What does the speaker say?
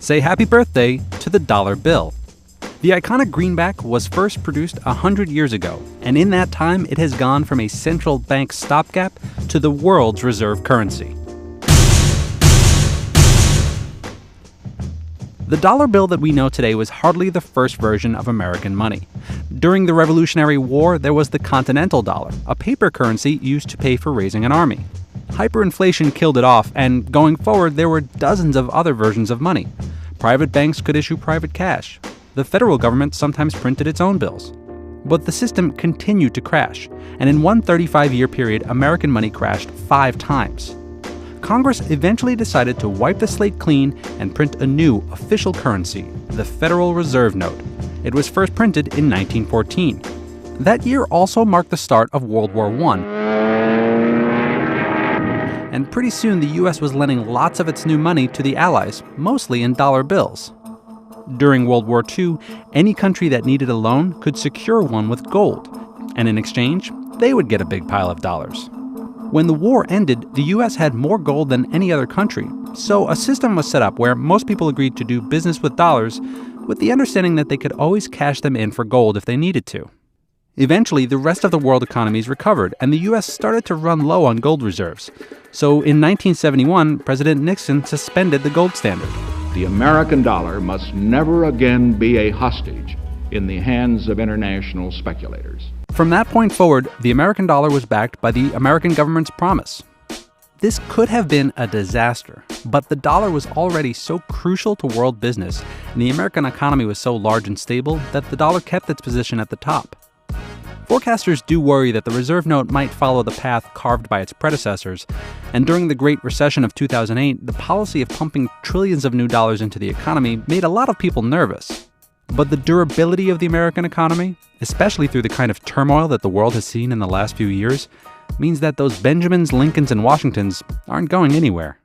Say happy birthday to the dollar bill. The iconic greenback was first produced 100 years ago, and in that time it has gone from a central bank stopgap to the world's reserve currency. The dollar bill that we know today was hardly the first version of American money. During the Revolutionary War, there was the Continental Dollar, a paper currency used to pay for raising an army. Hyperinflation killed it off, and going forward, there were dozens of other versions of money. Private banks could issue private cash. The federal government sometimes printed its own bills. But the system continued to crash, and in one 35-year period, American money crashed 5 times. Congress eventually decided to wipe the slate clean and print a new official currency, the Federal Reserve Note. It was first printed in 1914. That year also marked the start of World War I. And pretty soon the US was lending lots of its new money to the Allies, mostly in dollar bills. During World War II, any country that needed a loan could secure one with gold, and in exchange, they would get a big pile of dollars. When the war ended, the US had more gold than any other country, so a system was set up where most people agreed to do business with dollars with the understanding that they could always cash them in for gold if they needed to. Eventually, the rest of the world economies recovered, and the US started to run low on gold reserves. So in 1971, President Nixon suspended the gold standard. The American dollar must never again be a hostage in the hands of international speculators. From that point forward, the American dollar was backed by the American government's promise. This could have been a disaster, but the dollar was already so crucial to world business, and the American economy was so large and stable that the dollar kept its position at the top. Forecasters do worry that the reserve note might follow the path carved by its predecessors, and during the Great Recession of 2008, the policy of pumping trillions of new dollars into the economy made a lot of people nervous. But the durability of the American economy, especially through the kind of turmoil that the world has seen in the last few years, means that those Benjamins, Lincolns, and Washingtons aren't going anywhere.